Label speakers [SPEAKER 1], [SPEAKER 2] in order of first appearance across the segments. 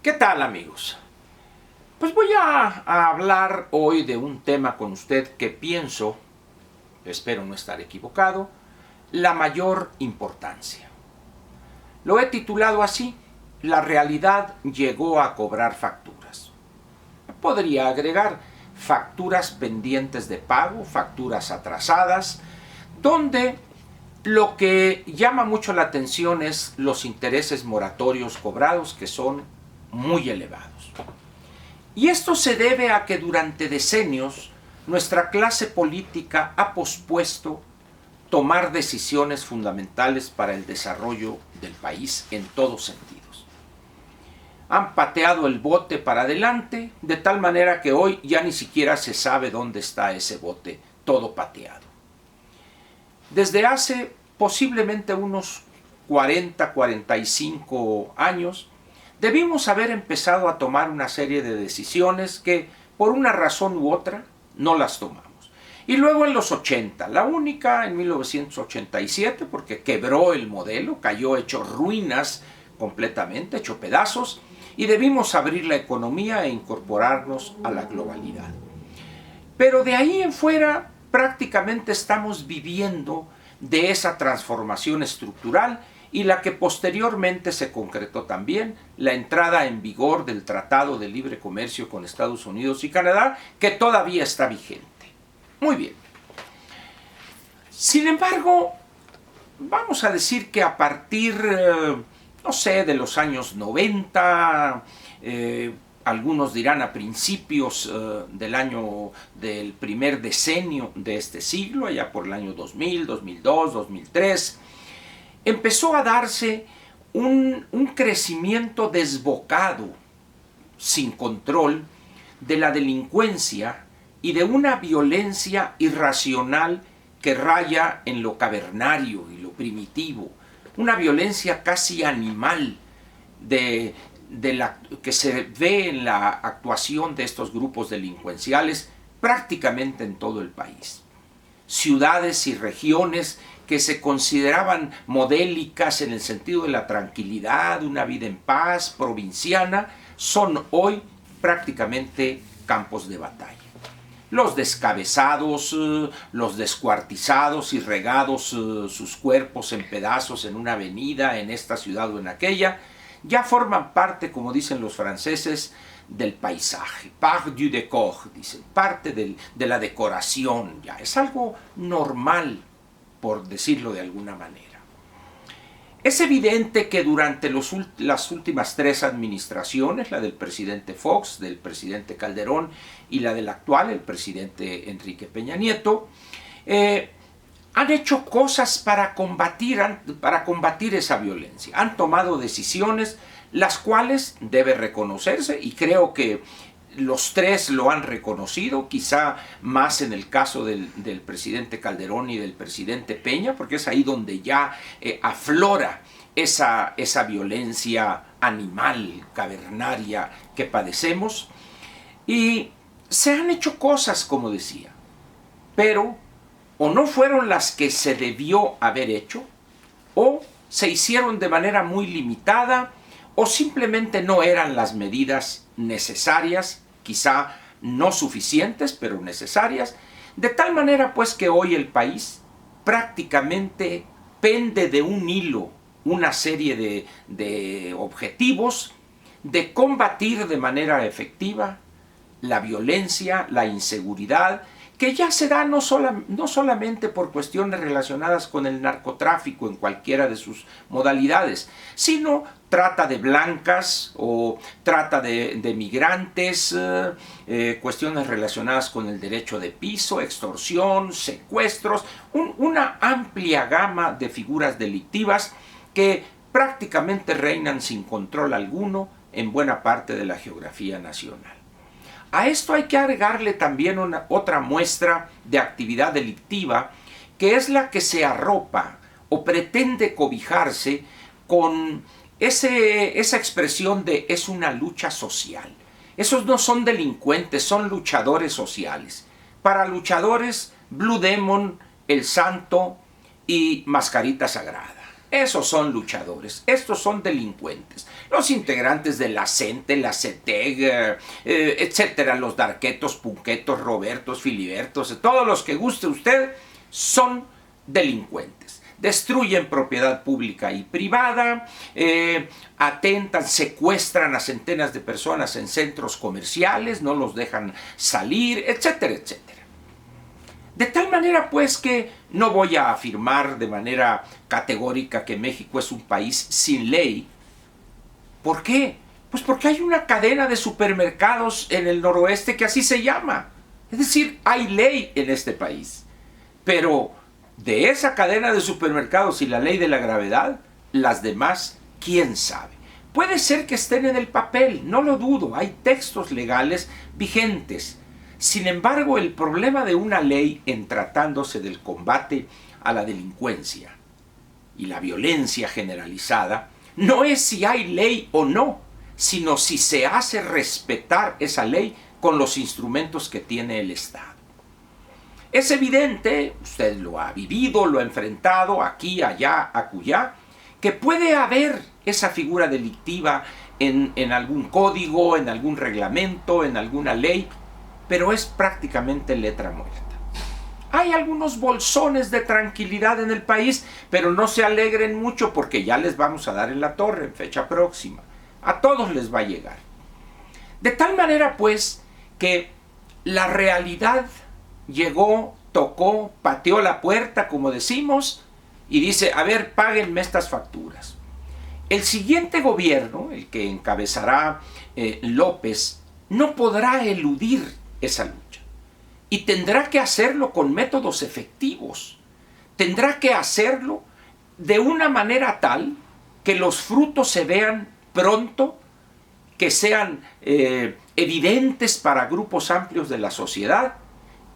[SPEAKER 1] ¿Qué tal, amigos? Pues voy a hablar hoy de un tema con usted que pienso, espero no estar equivocado, la mayor importancia. Lo he titulado así: la realidad llegó a cobrar facturas. Podría agregar facturas pendientes de pago, facturas atrasadas, donde lo que llama mucho la atención es los intereses moratorios cobrados, que son muy elevados. Y esto se debe a que durante decenios nuestra clase política ha pospuesto tomar decisiones fundamentales para el desarrollo del país en todos sentidos. Han pateado el bote para adelante, de tal manera que hoy ya ni siquiera se sabe dónde está ese bote todo pateado. Desde hace posiblemente unos 45 años, debimos haber empezado a tomar una serie de decisiones que, por una razón u otra, no las tomamos. Y luego en los 80, la única en 1987, porque quebró el modelo, cayó hecho ruinas completamente, hecho pedazos, y debimos abrir la economía e incorporarnos a la globalidad. Pero de ahí en fuera prácticamente estamos viviendo de esa transformación estructural y la que posteriormente se concretó también, la entrada en vigor del Tratado de Libre Comercio con Estados Unidos y Canadá, que todavía está vigente. Muy bien. Sin embargo, vamos a decir que a partir, no sé, de los años 90, algunos dirán a principios del primer decenio de este siglo, allá por el año 2000, 2002, 2003, empezó a darse un crecimiento desbocado, sin control, de la delincuencia y de una violencia irracional que raya en lo cavernario y lo primitivo, una violencia casi animal que se ve en la actuación de estos grupos delincuenciales prácticamente en todo el país. Ciudades y regiones que se consideraban modélicas en el sentido de la tranquilidad, una vida en paz, provinciana, son hoy prácticamente campos de batalla. Los descabezados, los descuartizados y regados sus cuerpos en pedazos en una avenida, en esta ciudad o en aquella, ya forman parte, como dicen los franceses, del paisaje, part du décor, dicen, parte de la decoración, ya es algo normal, por decirlo de alguna manera. Es evidente que durante las últimas tres administraciones, la del presidente Fox, del presidente Calderón y la del actual, el presidente Enrique Peña Nieto, han hecho cosas para combatir esa violencia. Han tomado decisiones las cuales debe reconocerse, y creo que los tres lo han reconocido, quizá más en el caso del presidente Calderón y del presidente Peña, porque es ahí donde ya aflora esa violencia animal, cavernaria que padecemos. Y se han hecho cosas, como decía, pero o no fueron las que se debió haber hecho, o se hicieron de manera muy limitada, o simplemente no eran las medidas necesarias, quizá no suficientes, pero necesarias, de tal manera pues que hoy el país prácticamente pende de un hilo una serie de objetivos de combatir de manera efectiva la violencia, la inseguridad, que ya se da no solamente por cuestiones relacionadas con el narcotráfico en cualquiera de sus modalidades, sino trata de blancas o trata de migrantes, cuestiones relacionadas con el derecho de piso, extorsión, secuestros, una amplia gama de figuras delictivas que prácticamente reinan sin control alguno en buena parte de la geografía nacional. A esto hay que agregarle también otra muestra de actividad delictiva, que es la que se arropa o pretende cobijarse con esa expresión de es una lucha social. Esos no son delincuentes, son luchadores sociales. Para luchadores, Blue Demon, El Santo y Mascarita Sagrada. Esos son luchadores, estos son delincuentes. Los integrantes de la CENTE, la CETEG, etcétera, los Darquetos, Punquetos, Robertos, Filibertos, todos los que guste usted, son delincuentes. Destruyen propiedad pública y privada, atentan, secuestran a centenas de personas en centros comerciales, no los dejan salir, etcétera, etcétera. De tal manera pues que no voy a afirmar de manera categórica que México es un país sin ley. ¿Por qué? Pues porque hay una cadena de supermercados en el noroeste que así se llama. Es decir, hay ley en este país. Pero de esa cadena de supermercados y la ley de la gravedad, las demás, ¿quién sabe? Puede ser que estén en el papel, no lo dudo, hay textos legales vigentes. Sin embargo, el problema de una ley en tratándose del combate a la delincuencia y la violencia generalizada no es si hay ley o no, sino si se hace respetar esa ley con los instrumentos que tiene el Estado. Es evidente, usted lo ha vivido, lo ha enfrentado aquí, allá, acullá, que puede haber esa figura delictiva en algún código, en algún reglamento, en alguna ley, pero es prácticamente letra muerta. Hay algunos bolsones de tranquilidad en el país, pero no se alegren mucho porque ya les vamos a dar en la torre en fecha próxima. A todos les va a llegar. De tal manera pues que la realidad llegó, tocó, pateó la puerta, como decimos, y dice, a ver, páguenme estas facturas. El siguiente gobierno, el que encabezará López, no podrá eludir esa lucha. Y tendrá que hacerlo con métodos efectivos. Tendrá que hacerlo de una manera tal que los frutos se vean pronto, que sean evidentes para grupos amplios de la sociedad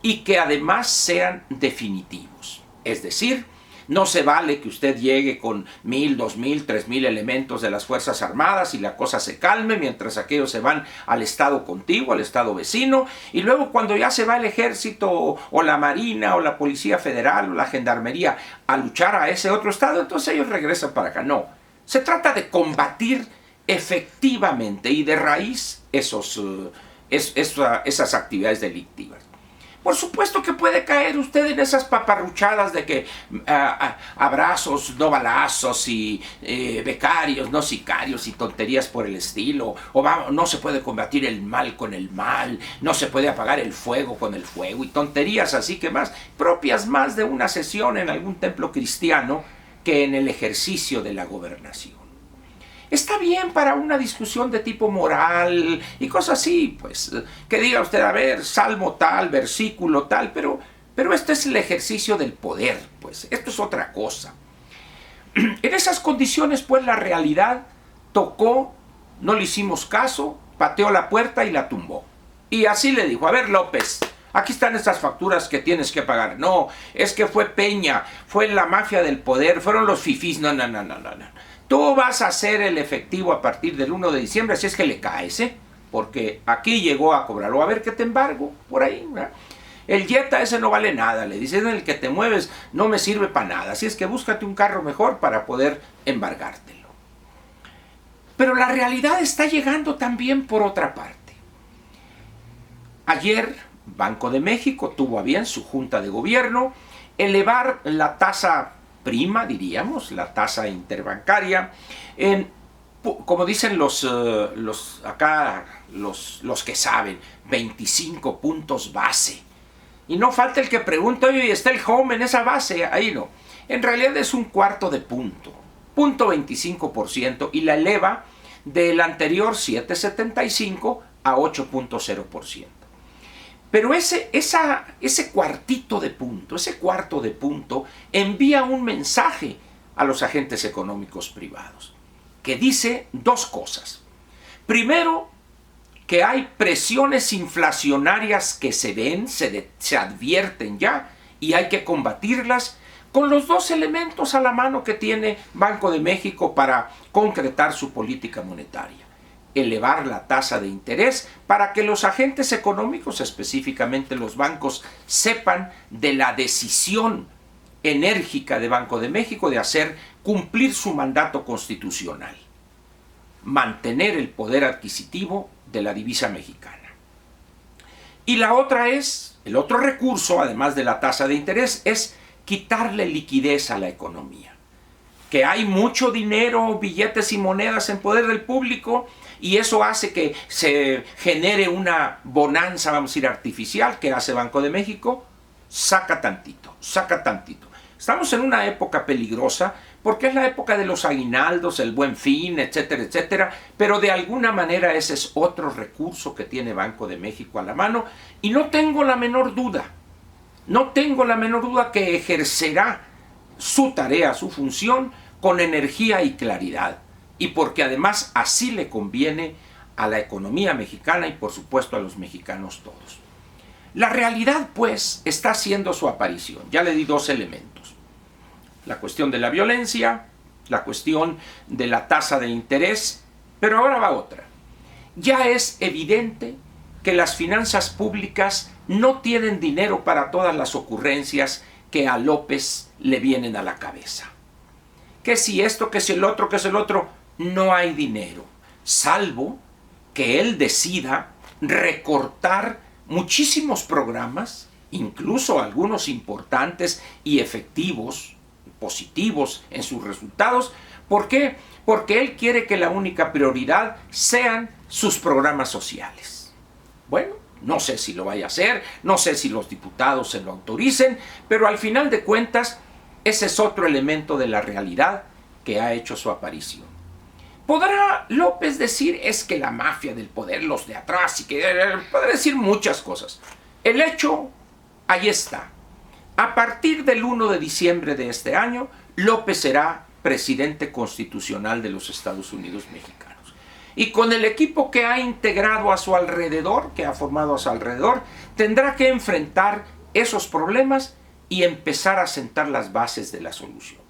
[SPEAKER 1] y que además sean definitivos. Es decir, no se vale que usted llegue con 1,000, 2,000, 3,000 elementos de las Fuerzas Armadas y la cosa se calme mientras aquellos se van al estado contiguo, al estado vecino, y luego cuando ya se va el ejército o la marina o la policía federal o la gendarmería a luchar a ese otro estado, entonces ellos regresan para acá. No, se trata de combatir efectivamente y de raíz esas actividades delictivas. Por supuesto que puede caer usted en esas paparruchadas de que abrazos, no balazos, y becarios, no sicarios, y tonterías por el estilo, o no se puede combatir el mal con el mal, no se puede apagar el fuego con el fuego, y tonterías así que más, propias más de una sesión en algún templo cristiano que en el ejercicio de la gobernación. Está bien para una discusión de tipo moral y cosas así, pues, que diga usted, a ver, salmo tal, versículo tal, pero este es el ejercicio del poder, pues, esto es otra cosa. En esas condiciones, pues, la realidad tocó, no le hicimos caso, pateó la puerta y la tumbó. Y así le dijo, a ver, López, aquí están estas facturas que tienes que pagar. No, es que fue Peña, fue la mafia del poder, fueron los fifís, no. Tú vas a hacer el efectivo a partir del 1 de diciembre, así es que le caes, porque aquí llegó a cobrarlo. A ver qué te embargo por ahí, ¿verdad? El Jetta ese no vale nada, le dicen, en el que te mueves no me sirve para nada, así es que búscate un carro mejor para poder embargártelo. Pero la realidad está llegando también por otra parte. Ayer, Banco de México tuvo a bien su junta de gobierno elevar la tasa prima, diríamos, la tasa interbancaria, como dicen los que saben, 25 puntos base. Y no falta el que pregunta, oye, ¿está el home en esa base? Ahí no. En realidad es un cuarto de punto, 0.25%, y la eleva del anterior 7.75 a 8.0%. Pero ese cuartito de punto, ese cuarto de punto envía un mensaje a los agentes económicos privados que dice dos cosas. Primero, que hay presiones inflacionarias que se ven, se advierten ya, y hay que combatirlas con los dos elementos a la mano que tiene Banco de México para concretar su política monetaria. Elevar la tasa de interés para que los agentes económicos, específicamente los bancos, sepan de la decisión enérgica de Banco de México de hacer cumplir su mandato constitucional, mantener el poder adquisitivo de la divisa mexicana. Y la otra es, el otro recurso, además de la tasa de interés, es quitarle liquidez a la economía. Que hay mucho dinero, billetes y monedas en poder del público, y eso hace que se genere una bonanza, vamos a decir, artificial. ¿Qué hace Banco de México? Saca tantito, saca tantito. Estamos en una época peligrosa porque es la época de los aguinaldos, el Buen Fin, etcétera, etcétera, pero de alguna manera ese es otro recurso que tiene Banco de México a la mano, y no tengo la menor duda que ejercerá su tarea, su función, con energía y claridad, y porque además así le conviene a la economía mexicana y por supuesto a los mexicanos todos. La realidad, pues, está haciendo su aparición. Ya le di dos elementos: la cuestión de la violencia, la cuestión de la tasa de interés, pero ahora va otra. Ya es evidente que las finanzas públicas no tienen dinero para todas las ocurrencias que a López le vienen a la cabeza. Que si esto, que si el otro, que si el otro, no hay dinero, salvo que él decida recortar muchísimos programas, incluso algunos importantes y efectivos, positivos en sus resultados. ¿Por qué? Porque él quiere que la única prioridad sean sus programas sociales. Bueno, no sé si lo vaya a hacer, no sé si los diputados se lo autoricen, pero al final de cuentas, ese es otro elemento de la realidad que ha hecho su aparición. Podrá López decir, es que la mafia del poder, los de atrás, y que podrá decir muchas cosas. El hecho, ahí está. A partir del 1 de diciembre de este año, López será presidente constitucional de los Estados Unidos mexicanos. Y con el equipo que ha integrado a su alrededor, que ha formado a su alrededor, tendrá que enfrentar esos problemas y empezar a sentar las bases de la solución.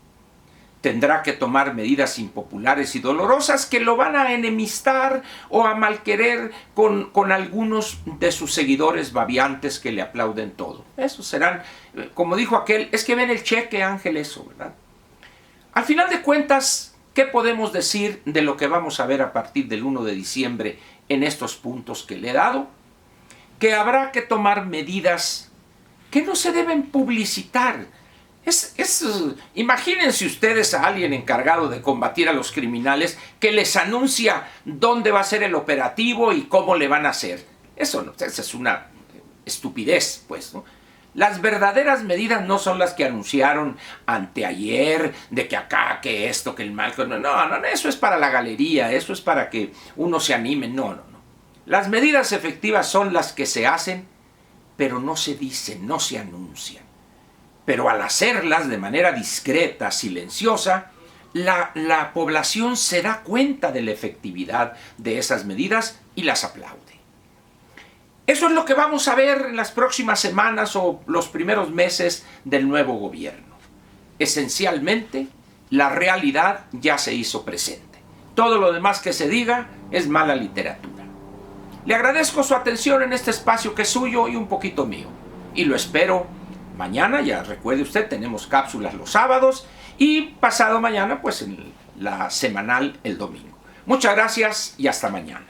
[SPEAKER 1] Tendrá que tomar medidas impopulares y dolorosas que lo van a enemistar o a malquerer con algunos de sus seguidores babiantes que le aplauden todo. Esos serán, como dijo aquel, es que ven el cheque, Ángel, eso, ¿verdad? Al final de cuentas, ¿qué podemos decir de lo que vamos a ver a partir del 1 de diciembre en estos puntos que le he dado? Que habrá que tomar medidas que no se deben publicitar. Imagínense ustedes a alguien encargado de combatir a los criminales que les anuncia dónde va a ser el operativo y cómo le van a hacer. Eso es una estupidez, pues, ¿no? Las verdaderas medidas no son las que anunciaron anteayer, de que acá, que esto, que el mal. No, eso es para la galería, eso es para que uno se anime. No. Las medidas efectivas son las que se hacen, pero no se dicen, no se anuncian. Pero al hacerlas de manera discreta, silenciosa, la población se da cuenta de la efectividad de esas medidas y las aplaude. Eso es lo que vamos a ver en las próximas semanas o los primeros meses del nuevo gobierno. Esencialmente, la realidad ya se hizo presente. Todo lo demás que se diga es mala literatura. Le agradezco su atención en este espacio que es suyo y un poquito mío. Y lo espero mañana. Ya recuerde usted, tenemos cápsulas los sábados y pasado mañana, pues en la semanal el domingo. Muchas gracias y hasta mañana.